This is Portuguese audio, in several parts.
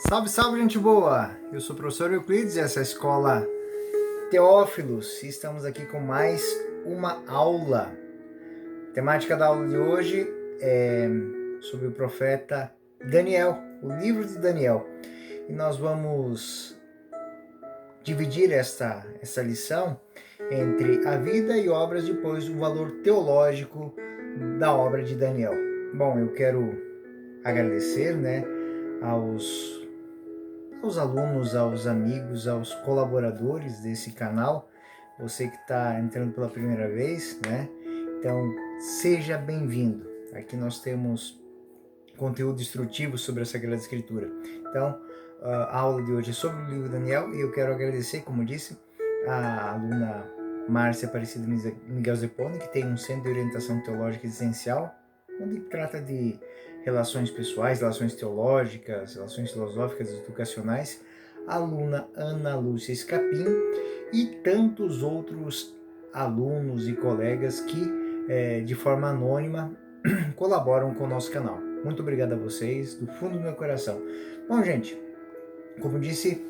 Salve, salve, gente boa! Eu sou o professor Euclides e essa é a Escola Teófilos. E estamos aqui com mais uma aula. A temática da aula de hoje é sobre o profeta Daniel, o livro de Daniel. E nós vamos dividir essa lição entre a vida e obras, depois o valor teológico da obra de Daniel. Bom, eu quero agradecer, aos alunos, aos amigos, aos colaboradores desse canal, você que está entrando pela primeira vez, Então, seja bem-vindo. Aqui nós temos conteúdo instrutivo sobre a Sagrada Escritura. Então, a aula de hoje é sobre o livro de Daniel e eu quero agradecer, como disse, a aluna Márcia Aparecida Miguel Zeponi, que tem um centro de orientação teológica existencial, onde trata de relações pessoais, relações teológicas, relações filosóficas e educacionais, a aluna Ana Lúcia Escapim e tantos outros alunos e colegas que, de forma anônima, colaboram com o nosso canal. Muito obrigado a vocês, do fundo do meu coração. Bom, gente, como disse,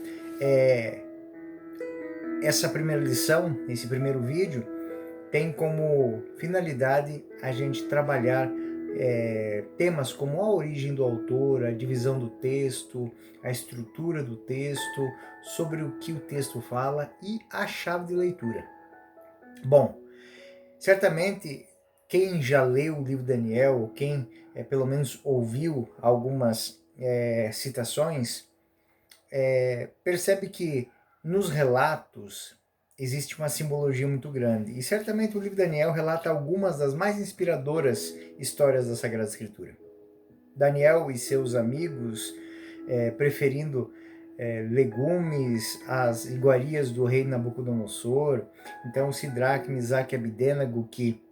essa primeira lição, esse primeiro vídeo, tem como finalidade a gente trabalhar temas como a origem do autor, a divisão do texto, a estrutura do texto, sobre o que o texto fala e a chave de leitura. Bom, certamente quem já leu o livro de Daniel, ou quem pelo menos ouviu algumas citações, percebe que nos relatos existe uma simbologia muito grande. E certamente o livro de Daniel relata algumas das mais inspiradoras histórias da Sagrada Escritura. Daniel e seus amigos, preferindo legumes às iguarias do rei Nabucodonosor. Então, Sidraque, Misaque e Abidênago, que,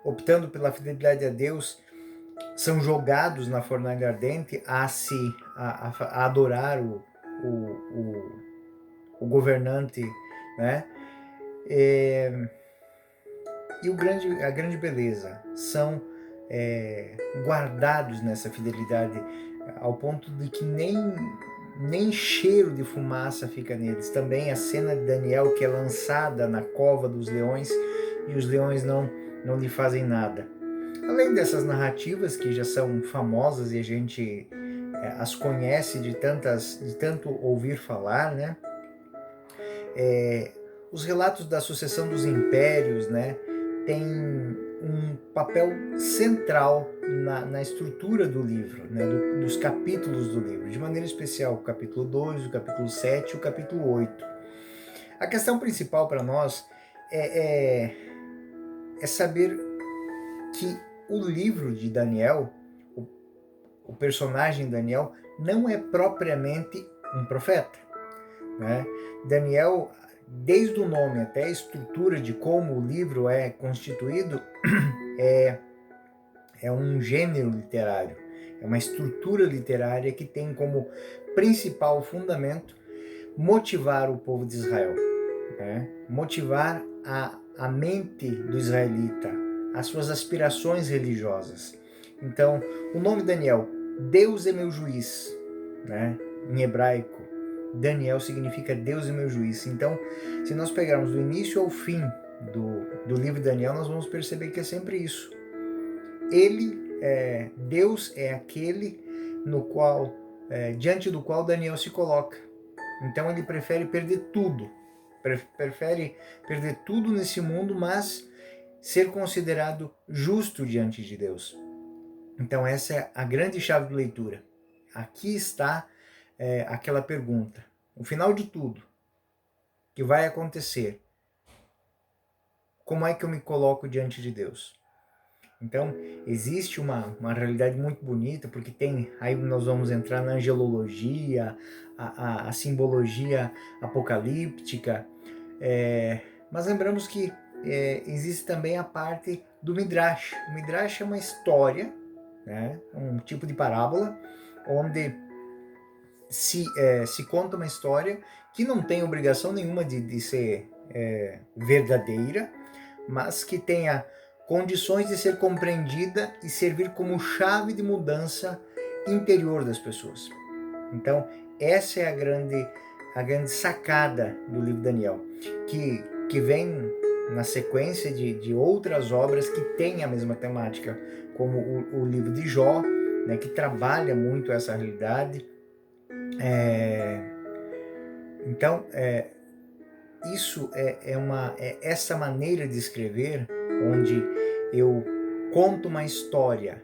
optando pela fidelidade a Deus, são jogados na fornalha ardente a adorar o governante, né? E a grande beleza são guardados nessa fidelidade, ao ponto de que nem cheiro de fumaça fica neles. Também a cena de Daniel, que é lançada na cova dos leões e os leões não lhe fazem nada. Além dessas narrativas que já são famosas e a gente as conhece de tanto ouvir falar, né? Os relatos da sucessão dos impérios, né, têm um papel central na estrutura do livro, né, dos capítulos do livro, de maneira especial o capítulo 2, o capítulo 7 e o capítulo 8. A questão principal para nós é saber que o livro de Daniel, o personagem Daniel, não é propriamente um profeta, né? Daniel, desde o nome até a estrutura de como o livro é constituído, é um gênero literário, é uma estrutura literária que tem como principal fundamento motivar o povo de Israel, né? Motivar a mente do israelita, as suas aspirações religiosas. Então, o nome Daniel, Deus é meu juiz, né? Em hebraico, Daniel significa Deus é meu juiz. Então, se nós pegarmos do início ao fim do livro de Daniel, nós vamos perceber que é sempre isso. Deus é aquele no qual, diante do qual Daniel se coloca. Então ele prefere perder tudo. Prefere perder tudo nesse mundo, mas ser considerado justo diante de Deus. Então essa é a grande chave de leitura. Aqui está aquela pergunta. No final de tudo que vai acontecer, como é que eu me coloco diante de Deus? Então, existe uma realidade muito bonita, porque aí nós vamos entrar na angelologia, a simbologia apocalíptica, mas lembramos que existe também a parte do Midrash. O Midrash é uma história, né, um tipo de parábola, onde se conta uma história que não tem obrigação nenhuma de ser verdadeira, mas que tenha condições de ser compreendida e servir como chave de mudança interior das pessoas. Então, essa é a grande sacada do livro de Daniel, que vem na sequência de outras obras que têm a mesma temática, como o livro de Jó, né, que trabalha muito essa realidade. Então, isso é essa maneira de escrever, onde eu conto uma história,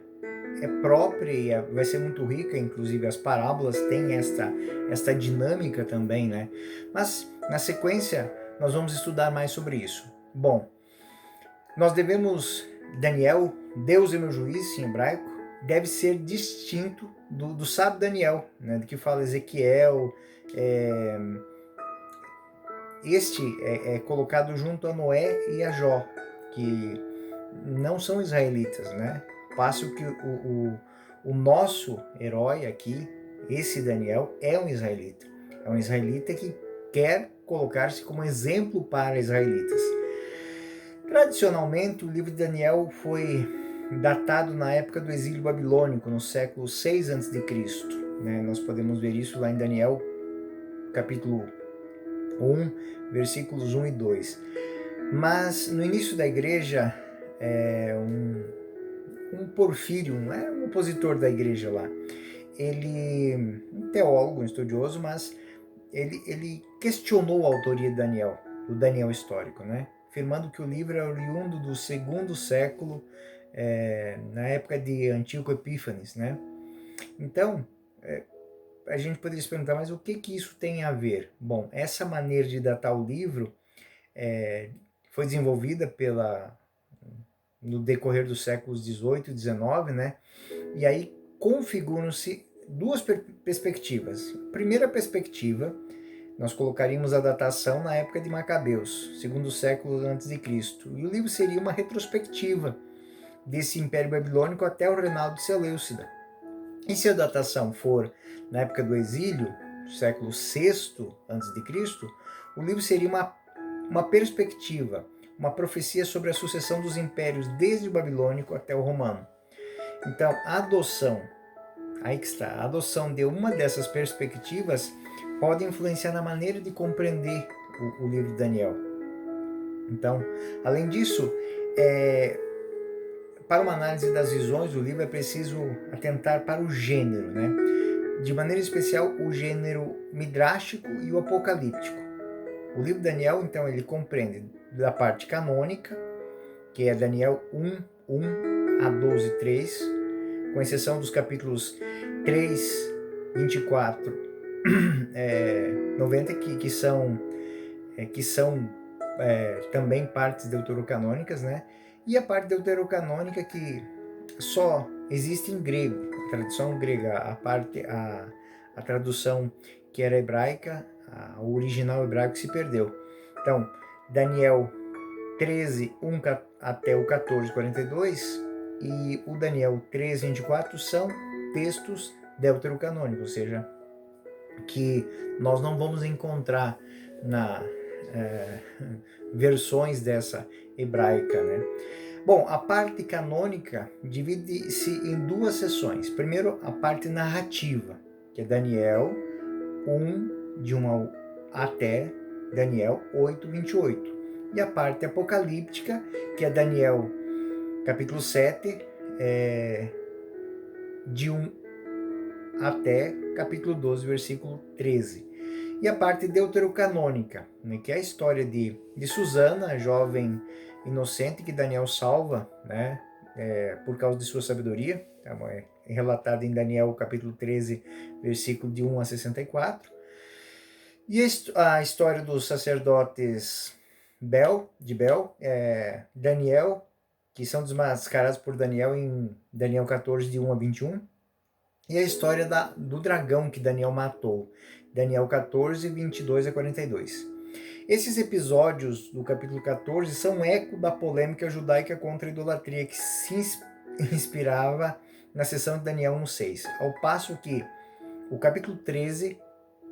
é própria e vai ser muito rica, inclusive as parábolas têm esta dinâmica também, né? Mas, na sequência, nós vamos estudar mais sobre isso. Bom, nós devemos, Daniel, Deus é meu juiz, em hebraico, deve ser distinto do sábio Daniel, né? Do que fala Ezequiel. Este é colocado junto a Noé e a Jó, que não são israelitas, né? Passo que o nosso herói aqui, esse Daniel, é um israelita. É um israelita que quer colocar-se como exemplo para israelitas. Tradicionalmente, o livro de Daniel foi datado na época do exílio babilônico, no século 6 a.C., né? Nós podemos ver isso lá em Daniel, capítulo 1, versículos 1 e 2. Mas no início da igreja, um Porfírio, um opositor da igreja lá, ele, um teólogo, um estudioso, mas ele questionou a autoria de Daniel, do Daniel histórico, né? Afirmando que o livro é oriundo do 2º século, na época de Antíoco Epífanes, né? Então, a gente poderia se perguntar, mas o que isso tem a ver? Bom, essa maneira de datar o livro foi desenvolvida no decorrer dos séculos 18 e 19, né? E aí configuram-se duas perspectivas. Primeira perspectiva, nós colocaríamos a datação na época de Macabeus, 2º século antes de Cristo. E o livro seria uma retrospectiva desse Império Babilônico até o reinado de Seleucida. E se a datação for na época do exílio, século VI a.C., o livro seria uma perspectiva, uma profecia sobre a sucessão dos impérios desde o babilônico até o romano. Então, a adoção de uma dessas perspectivas pode influenciar na maneira de compreender o livro de Daniel. Então, além disso, para uma análise das visões do livro é preciso atentar para o gênero, né? De maneira especial o gênero midrástico e o apocalíptico. O livro de Daniel, então, ele compreende da parte canônica, que é Daniel 1 a 12, 3, com exceção dos capítulos 3, 24, 90, que são também partes deuterocanônicas, né? E a parte deuterocanônica que só existe em grego, a tradução grega, a tradução que era hebraica, o original hebraico se perdeu. Então, Daniel 13, 1 até o 14, 42 e o Daniel 13, 24 são textos deuterocanônicos, ou seja, que nós não vamos encontrar na versões dessa hebraica, né? Bom, a parte canônica divide-se em duas seções. Primeiro, a parte narrativa, que é Daniel 1, de 1 até Daniel 8, 28. E a parte apocalíptica, que é Daniel capítulo 7, de 1 até capítulo 12, versículo 13. E a parte deuterocanônica, né, que é a história de Susana, a jovem inocente que Daniel salva, né, por causa de sua sabedoria. Então, é relatada em Daniel capítulo 13, versículo de 1 a 64. E a história dos sacerdotes de Bel, Daniel, que são desmascarados por Daniel em Daniel 14, de 1 a 21. E a história do dragão que Daniel matou, Daniel 14, 22 a 42. Esses episódios do capítulo 14 são eco da polêmica judaica contra a idolatria que se inspirava na seção de Daniel 1,6, ao passo que o capítulo 13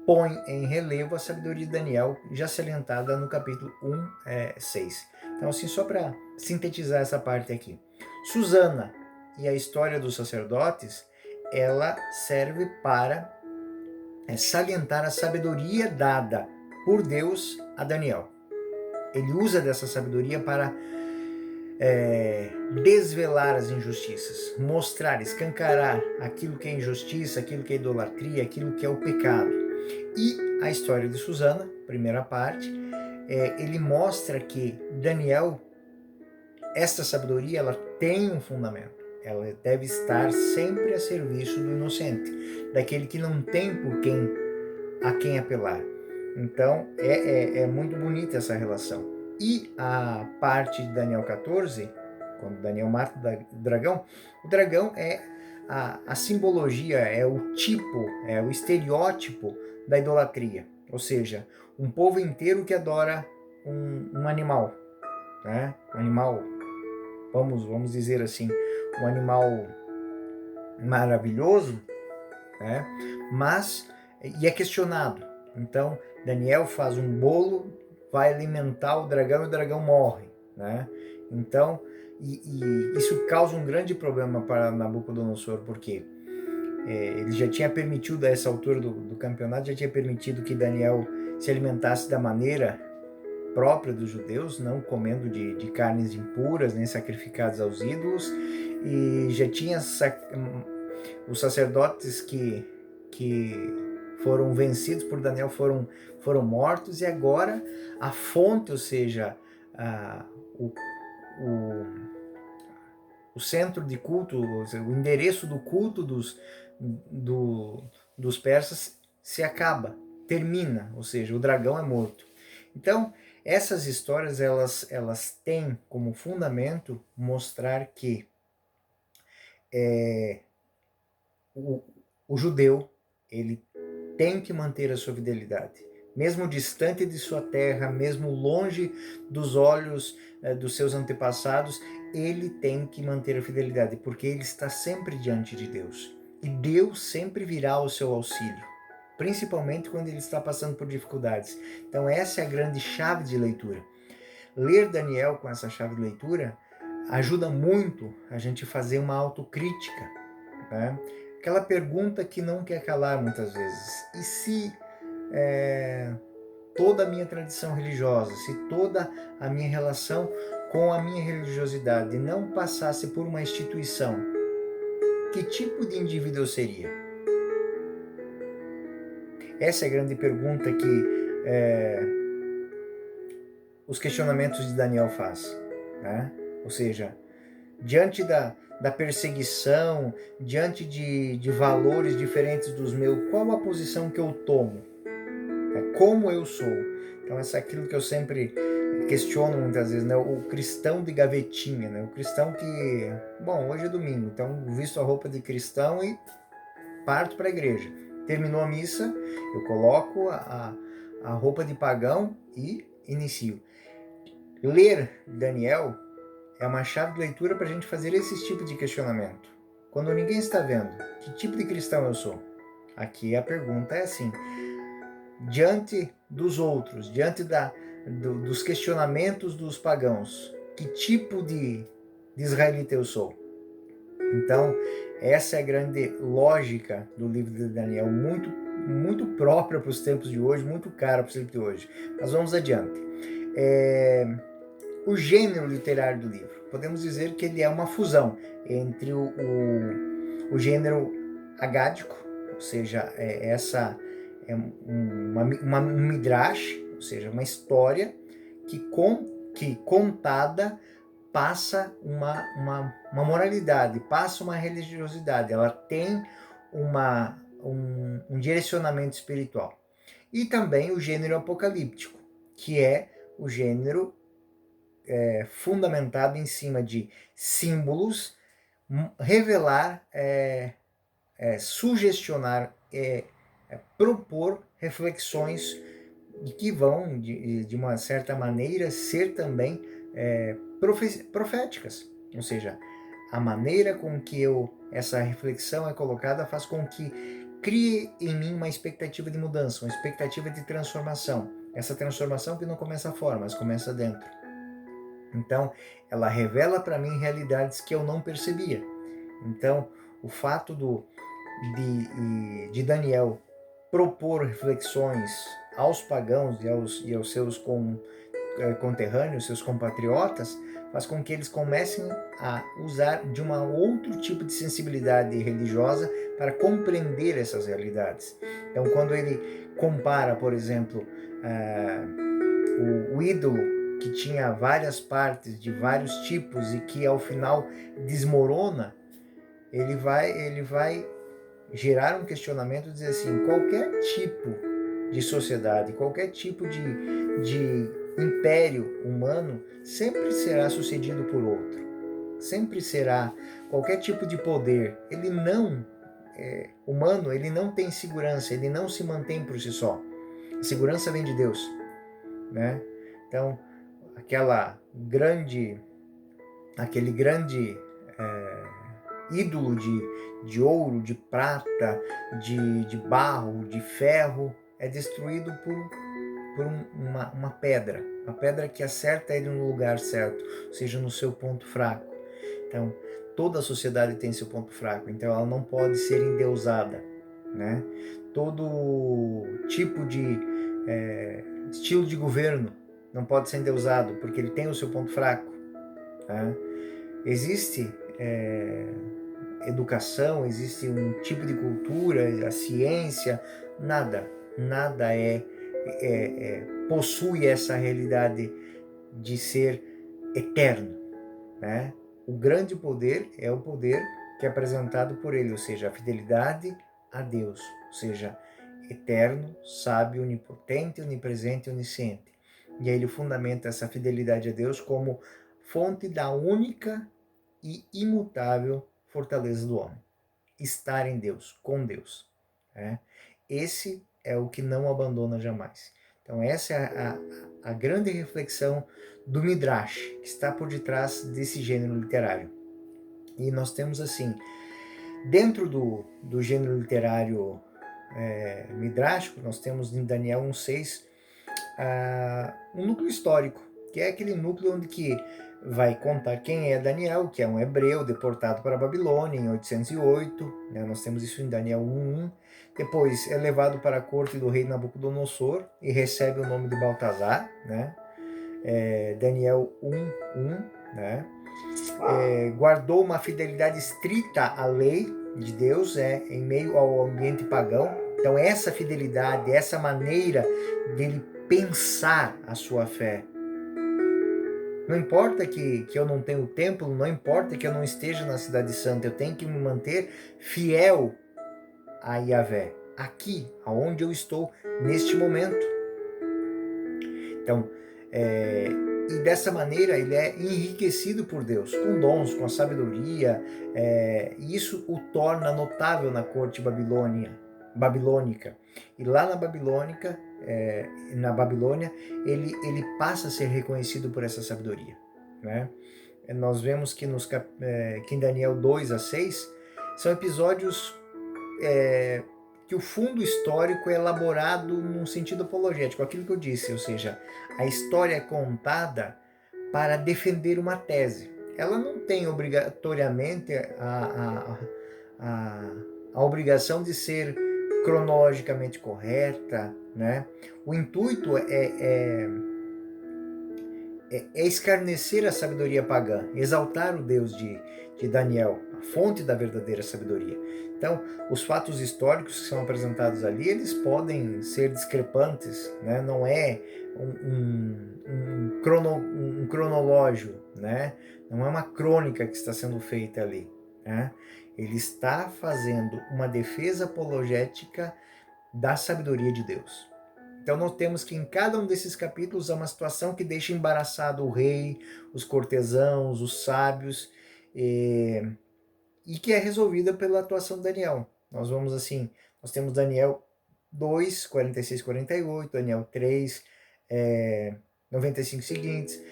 põe em relevo a sabedoria de Daniel, já salientada no capítulo 1,6. Então, assim, só para sintetizar essa parte aqui. Susana e a história dos sacerdotes ela serve para salientar a sabedoria dada por Deus a Daniel. Ele usa dessa sabedoria para desvelar as injustiças, mostrar, escancarar aquilo que é injustiça, aquilo que é idolatria, aquilo que é o pecado. E a história de Susana, primeira parte, ele mostra que Daniel, esta sabedoria, ela tem um fundamento. Ela deve estar sempre a serviço do inocente, daquele que não tem a quem apelar. Então, é muito bonita essa relação. E a parte de Daniel 14, quando Daniel mata o dragão é a simbologia, é o tipo, é o estereótipo da idolatria. Ou seja, um povo inteiro que adora um animal, né? Um animal, vamos dizer assim, um animal maravilhoso, né? Mas, e é questionado. Então, Daniel faz um bolo, vai alimentar o dragão e o dragão morre, né? Então, e isso causa um grande problema para Nabucodonosor, porque ele já tinha permitido, a essa altura do campeonato, já tinha permitido que Daniel se alimentasse da maneira própria dos judeus, não comendo de carnes impuras, nem sacrificadas aos ídolos, e já tinha os sacerdotes que foram vencidos por Daniel foram mortos, e agora a fonte, ou seja, o centro de culto, o endereço do culto dos persas se acaba, termina, ou seja, o dragão é morto. Então, essas histórias, elas têm como fundamento mostrar que o judeu, ele tem que manter a sua fidelidade. Mesmo distante de sua terra, mesmo longe dos olhos dos seus antepassados, ele tem que manter a fidelidade, porque ele está sempre diante de Deus. E Deus sempre virá ao seu auxílio, principalmente quando ele está passando por dificuldades. Então essa é a grande chave de leitura. Ler Daniel com essa chave de leitura ajuda muito a gente fazer uma autocrítica, né? Aquela pergunta que não quer calar muitas vezes. E se toda a minha tradição religiosa, se toda a minha relação com a minha religiosidade não passasse por uma instituição, que tipo de indivíduo eu seria? Essa é a grande pergunta que os questionamentos de Daniel faz, né? Ou seja, diante da perseguição, diante de valores diferentes dos meus, qual a posição que eu tomo? Como eu sou? Então, isso é aquilo que eu sempre questiono muitas vezes, né? O cristão de gavetinha, né? O cristão que, bom, hoje é domingo, então visto a roupa de cristão e parto para a igreja. Terminou a missa, eu coloco a roupa de pagão e inicio. Ler Daniel é uma chave de leitura para a gente fazer esse tipo de questionamento. Quando ninguém está vendo, que tipo de cristão eu sou? Aqui a pergunta é assim: diante dos outros, diante dos questionamentos dos pagãos, que tipo de israelita eu sou? Então, essa é a grande lógica do livro de Daniel, muito, muito própria para os tempos de hoje, muito cara para os tempos de hoje. Mas vamos adiante. O gênero literário do livro, podemos dizer que ele é uma fusão entre o gênero agádico, ou seja, um midrash, ou seja, uma história que contada passa uma moralidade, passa uma religiosidade, ela tem um direcionamento espiritual. E também o gênero apocalíptico, que é o gênero fundamentado em cima de símbolos, revelar, sugestionar, propor reflexões que vão, de uma certa maneira, ser também proféticas. Ou seja, a maneira com que essa reflexão é colocada faz com que crie em mim uma expectativa de mudança, uma expectativa de transformação. Essa transformação que não começa fora, mas começa dentro. Então, ela revela para mim realidades que eu não percebia. Então, o fato de Daniel propor reflexões aos pagãos e aos seus conterrâneos, seus compatriotas, faz com que eles comecem a usar de um outro tipo de sensibilidade religiosa para compreender essas realidades. Então, quando ele compara, por exemplo, o ídolo que tinha várias partes de vários tipos e que ao final desmorona, ele vai gerar um questionamento, dizer assim, qualquer tipo de sociedade, qualquer tipo de império humano sempre será sucedido por outro. Sempre será, qualquer tipo de poder, ele não, humano, ele não tem segurança, ele não se mantém por si só. A segurança vem de Deus, né? Então, aquele grande ídolo de ouro, de prata, de barro, de ferro, é destruído por uma pedra. Uma pedra que acerta ele no lugar certo, ou seja, no seu ponto fraco. Então, toda a sociedade tem seu ponto fraco, então ela não pode ser endeusada, né? Todo tipo de estilo de governo não pode ser endeusado, porque ele tem o seu ponto fraco. Né? Existe educação, existe um tipo de cultura, a ciência, nada possui essa realidade de ser eterno, né? O grande poder é o poder que é apresentado por ele, ou seja, a fidelidade a Deus, ou seja, eterno, sábio, onipotente, onipresente, onisciente. E aí ele fundamenta essa fidelidade a Deus como fonte da única e imutável fortaleza do homem. Estar em Deus, com Deus. Né? Esse é o que não abandona jamais. Então essa é a grande reflexão do Midrash, que está por detrás desse gênero literário. E nós temos assim, dentro do gênero literário midrástico, nós temos em Daniel 1:6 um núcleo histórico, que é aquele núcleo onde que vai contar quem é Daniel, que é um hebreu deportado para a Babilônia em 808, né? Nós temos isso em Daniel 1:1. Depois é levado para a corte do rei Nabucodonosor e recebe o nome de Baltazar, né? Daniel 1:1, né? Guardou uma fidelidade estrita à lei de Deus, em meio ao ambiente pagão. Então essa fidelidade, essa maneira dele pensar a sua fé. Não importa que eu não tenha o templo, não importa que eu não esteja na cidade santa, eu tenho que me manter fiel a Yahvé, aqui, aonde eu estou neste momento. Então, e dessa maneira ele é enriquecido por Deus, com dons, com a sabedoria, e isso o torna notável na corte babilônica. E lá na Babilônia, ele passa a ser reconhecido por essa sabedoria. Né? Nós vemos que, que em Daniel 2:6 são episódios que o fundo histórico é elaborado num sentido apologético, aquilo que eu disse, ou seja, a história é contada para defender uma tese. Ela não tem obrigatoriamente a obrigação de ser cronologicamente correta, né? O intuito é escarnecer a sabedoria pagã, exaltar o Deus de Daniel, a fonte da verdadeira sabedoria. Então, os fatos históricos que são apresentados ali, eles podem ser discrepantes, né? Não é um cronológio, né? Não é uma crônica que está sendo feita ali, né? Ele está fazendo uma defesa apologética da sabedoria de Deus. Então nós temos que em cada um desses capítulos há uma situação que deixa embaraçado o rei, os cortesãos, os sábios, e que é resolvida pela atuação de Daniel. Nós vamos assim, nós temos Daniel 2, 46, 48, Daniel 3, 95 seguintes,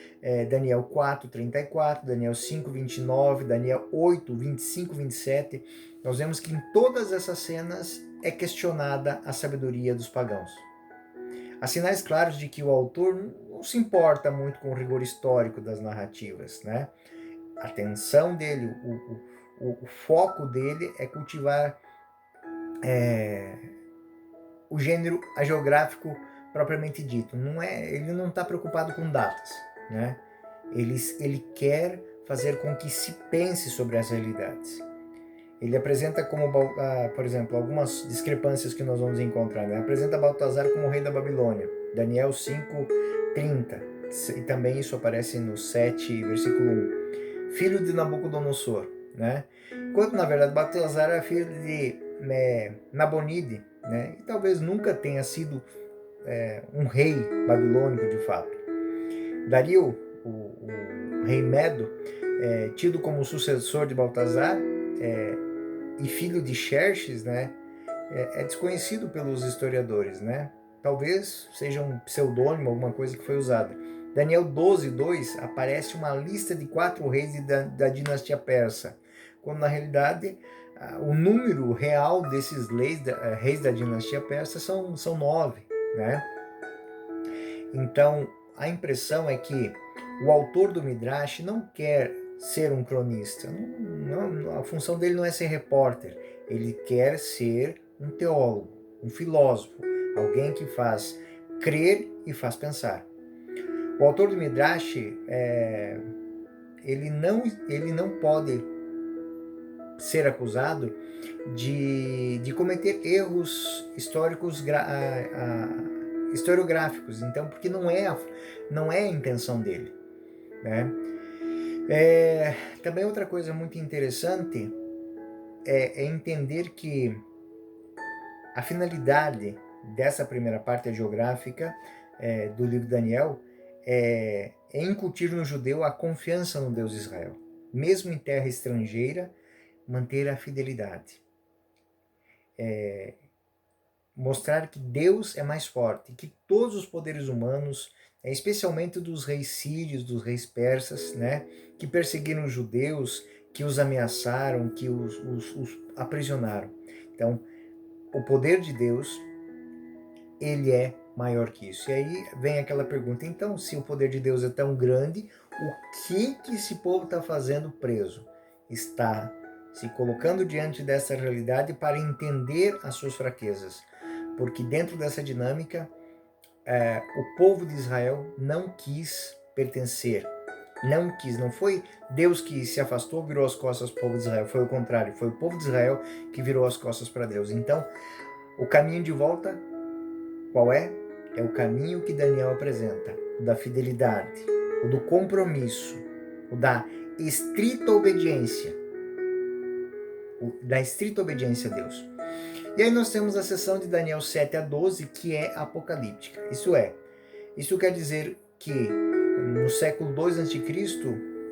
Daniel 4, 34, Daniel 5, 29, Daniel 8, 25, 27. Nós vemos que em todas essas cenas é questionada a sabedoria dos pagãos. Há sinais claros de que o autor não se importa muito com o rigor histórico das narrativas, né? A atenção dele, o foco dele é cultivar o gênero hagiográfico propriamente dito. Ele não está preocupado com datas, né? Ele quer fazer com que se pense sobre as realidades. Ele apresenta como, por exemplo, algumas discrepâncias que nós vamos encontrar, né? Apresenta Baltazar como rei da Babilônia, Daniel 5:30, e também isso aparece no 7, versículo 1. Filho de Nabucodonosor, né? Enquanto, na verdade, Baltazar era filho de Nabonide, né? E talvez nunca tenha sido um rei babilônico de fato. Dario, o rei Medo, tido como sucessor de Baltazar, e filho de Xerxes, né, é desconhecido pelos historiadores, né? Talvez seja um pseudônimo, alguma coisa que foi usada. Daniel 12:2 aparece uma lista de 4 reis da dinastia persa, quando na realidade o número real desses reis da dinastia persa são 9, né? Então a impressão é que o autor do Midrash não quer ser um cronista. A função dele não é ser repórter. Ele quer ser um teólogo, um filósofo, alguém que faz crer e faz pensar. O autor do Midrash, ele não pode ser acusado de cometer erros historiográficos, então, porque não é a intenção dele, né? Também outra coisa muito interessante é entender que a finalidade dessa primeira parte geográfica do livro de Daniel é incutir no judeu a confiança no Deus de Israel. Mesmo em terra estrangeira, manter a fidelidade. Mostrar que Deus é mais forte, que todos os poderes humanos, especialmente dos reis sírios, dos reis persas, né, que perseguiram os judeus, que os ameaçaram, que os aprisionaram. Então, o poder de Deus, ele é maior que isso. E aí vem aquela pergunta, então, se o poder de Deus é tão grande, o que esse povo está fazendo preso? Está se colocando diante dessa realidade para entender as suas fraquezas. Porque dentro dessa dinâmica, o povo de Israel não quis pertencer. Não foi Deus que se afastou, virou as costas para o povo de Israel. Foi o contrário, foi o povo de Israel que virou as costas para Deus. Então, o caminho de volta, qual é? É o caminho que Daniel apresenta, o da fidelidade, o do compromisso, o da estrita obediência, a Deus. E aí nós temos a seção de Daniel 7-12, que é apocalíptica. Isso quer dizer que no século II a.C.,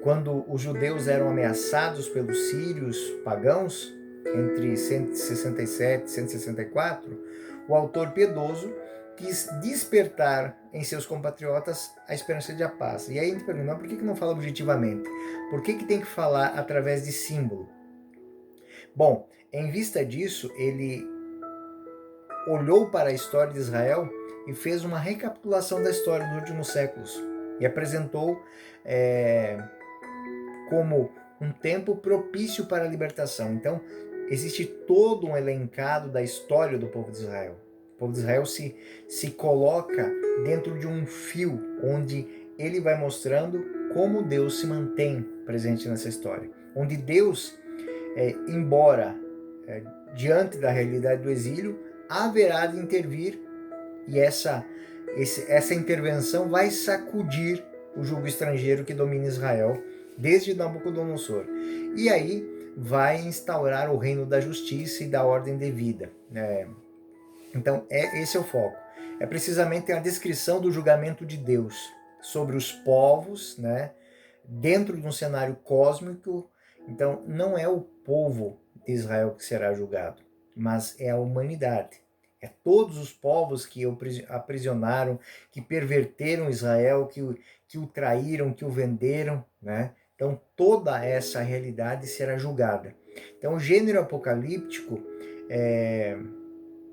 quando os judeus eram ameaçados pelos sírios pagãos, entre 167 e 164, o autor piedoso quis despertar em seus compatriotas a esperança de paz. E aí a gente pergunta, por que não fala objetivamente? Por que tem que falar através de símbolo? Bom, em vista disso, ele olhou para a história de Israel e fez uma recapitulação da história dos últimos séculos e apresentou como um tempo propício para a libertação. Então, existe todo um elencado da história do povo de Israel. O povo de Israel se coloca dentro de um fio onde ele vai mostrando como Deus se mantém presente nessa história. Onde Deus, embora diante da realidade do exílio, haverá de intervir, e essa intervenção vai sacudir o jugo estrangeiro que domina Israel desde Nabucodonosor. E aí vai instaurar o reino da justiça e da ordem devida. Então, esse é o foco. É precisamente a descrição do julgamento de Deus sobre os povos, né, dentro de um cenário cósmico. Então, não é o povo de Israel que será julgado, mas é a humanidade. É todos os povos que o aprisionaram, que perverteram Israel, que o traíram, que o venderam, né? Então, toda essa realidade será julgada. Então, o gênero apocalíptico,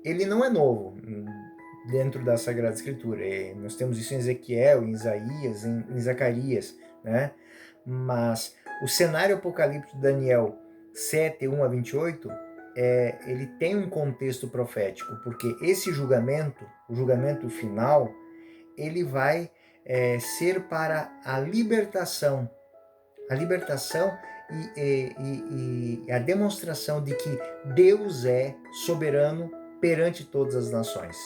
ele não é novo dentro da Sagrada Escritura. Nós temos isso em Ezequiel, em Isaías, em Zacarias, né? Mas o cenário apocalíptico de Daniel 7:1-28 ele tem um contexto profético, porque esse julgamento, o julgamento final, ele vai ser para a libertação e a demonstração de que Deus é soberano perante todas as nações.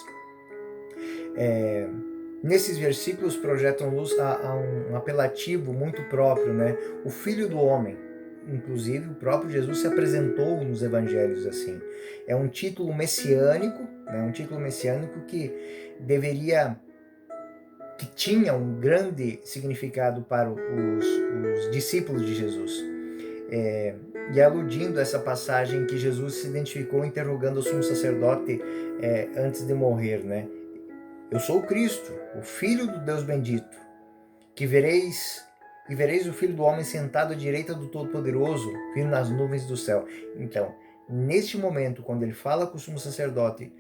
Nesses versículos projetam luz a um apelativo muito próprio, né? O Filho do Homem. Inclusive, o próprio Jesus se apresentou nos evangelhos assim. É um título messiânico, né? Um título messiânico que tinha um grande significado para os discípulos de Jesus. E aludindo a essa passagem que Jesus se identificou interrogando o sumo sacerdote antes de morrer, né? Eu sou o Cristo, o Filho do Deus bendito, que vereis o Filho do Homem sentado à direita do Todo-Poderoso, vindo nas nuvens do céu. Então, neste momento, quando ele fala com o sumo sacerdote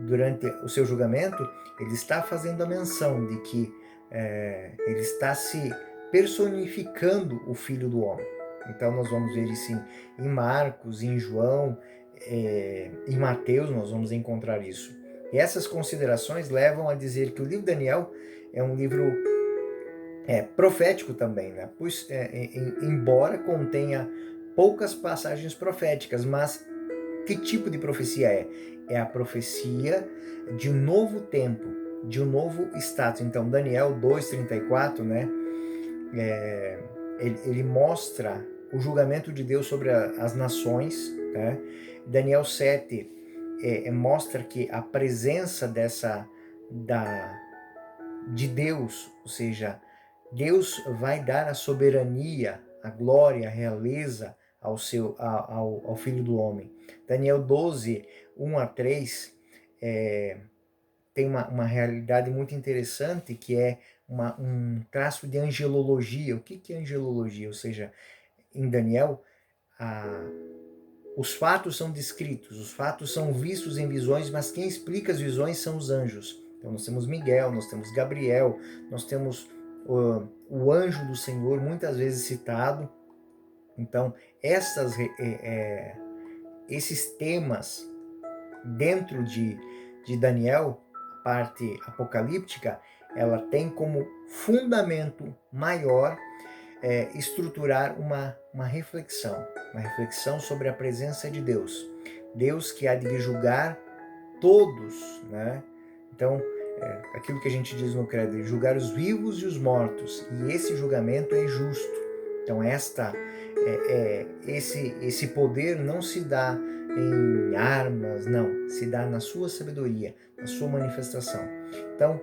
durante o seu julgamento, ele está fazendo a menção de que ele está se personificando o Filho do Homem. Então nós vamos ver isso em Marcos, em João, em Mateus nós vamos encontrar isso. E essas considerações levam a dizer que o livro de Daniel é um livro profético também, né? Pois, embora contenha poucas passagens proféticas, mas que tipo de profecia é? É a profecia de um novo tempo, de um novo status. Então, Daniel 2:34, né? Ele mostra o julgamento de Deus sobre as nações, né? Daniel 7 mostra que a presença de Deus, ou seja, Deus vai dar a soberania, a glória, a realeza ao Filho do Homem. Daniel 12, 1-3, tem uma realidade muito interessante, que é um traço de angelologia. O que é angelologia? Ou seja, em Daniel, os fatos são descritos, os fatos são vistos em visões, mas quem explica as visões são os anjos. Então nós temos Miguel, nós temos Gabriel, nós temos o anjo do Senhor, muitas vezes citado. Então esses temas dentro de Daniel, a parte apocalíptica, ela tem como fundamento maior estruturar uma reflexão sobre a presença de Deus. Deus que há de julgar todos, né? Então, aquilo que a gente diz no credo, julgar os vivos e os mortos, e esse julgamento é justo. Então, esse poder não se dá em armas, não, se dá na sua sabedoria, na sua manifestação. Então,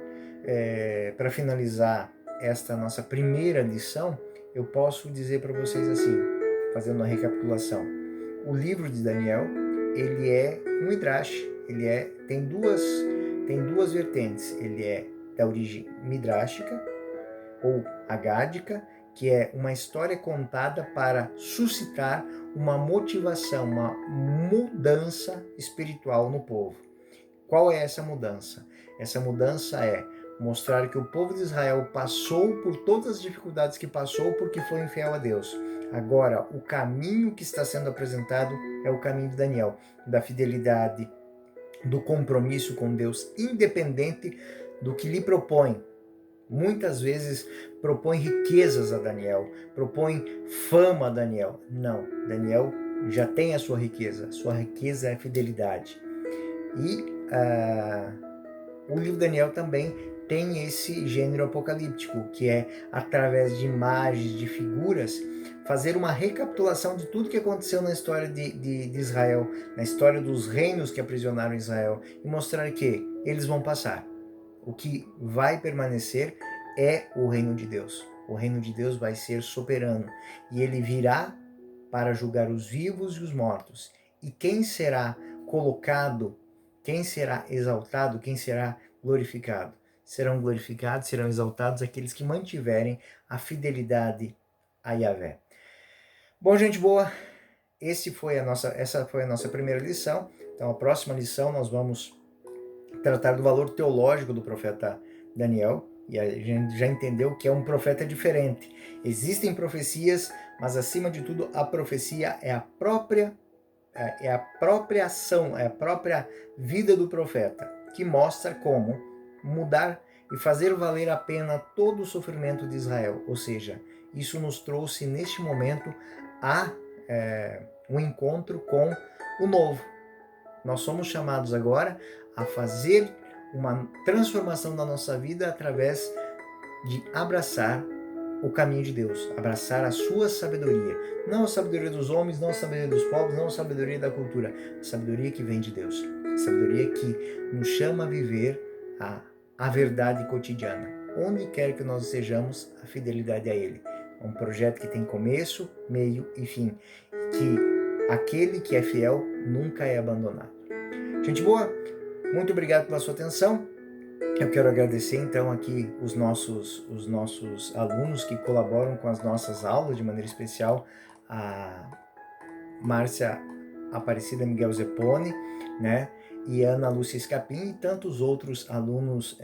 para finalizar esta nossa primeira lição, eu posso dizer para vocês assim, fazendo uma recapitulação: o livro de Daniel, ele é um midrash, tem duas vertentes. Ele é da origem midrashica ou agádica, que é uma história contada para suscitar uma motivação, uma mudança espiritual no povo. Qual é essa mudança? Essa mudança é mostrar que o povo de Israel passou por todas as dificuldades que passou porque foi infiel a Deus. Agora, o caminho que está sendo apresentado é o caminho de Daniel, da fidelidade, do compromisso com Deus, independente do que lhe propõe. Muitas vezes propõe riquezas a Daniel, propõe fama a Daniel. Não, Daniel já tem a sua riqueza é a fidelidade. E o livro de Daniel também tem esse gênero apocalíptico, que é, através de imagens, de figuras, fazer uma recapitulação de tudo que aconteceu na história de Israel, na história dos reinos que aprisionaram Israel, e mostrar que eles vão passar. O que vai permanecer é o reino de Deus. O reino de Deus vai ser soberano, e ele virá para julgar os vivos e os mortos. E quem será colocado, quem será exaltado, quem será glorificado? Serão glorificados, serão exaltados aqueles que mantiverem a fidelidade a Yahvé. Bom, gente boa, essa foi a nossa primeira lição. Então, a próxima lição nós vamos tratar do valor teológico do profeta Daniel, e a gente já entendeu que é um profeta diferente. Existem profecias, mas acima de tudo a profecia é a própria é a própria ação, é a própria vida do profeta, que mostra como mudar e fazer valer a pena todo o sofrimento de Israel. Ou seja, isso nos trouxe neste momento um encontro com o novo. Nós somos chamados agora a fazer uma transformação da nossa vida através de abraçar o caminho de Deus, abraçar a sua sabedoria. Não a sabedoria dos homens, não a sabedoria dos povos, não a sabedoria da cultura, a sabedoria que vem de Deus. A sabedoria que nos chama a viver a verdade cotidiana. Onde quer que nós estejamos, a fidelidade a Ele. É um projeto que tem começo, meio e fim. Que aquele que é fiel nunca é abandonado. Gente boa, muito obrigado pela sua atenção. Eu quero agradecer então aqui os nossos alunos que colaboram com as nossas aulas, de maneira especial a Márcia Aparecida Miguel Zepone, né? E Ana Lúcia Escapim e tantos outros alunos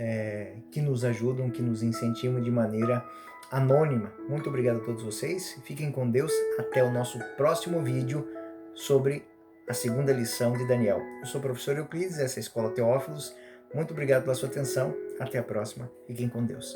que nos ajudam, que nos incentivam de maneira anônima. Muito obrigado a todos vocês, fiquem com Deus, até o nosso próximo vídeo sobre a segunda lição de Daniel. Eu sou o professor Euclides, essa é a Escola Teófilos. Muito obrigado pela sua atenção, até a próxima, fiquem com Deus.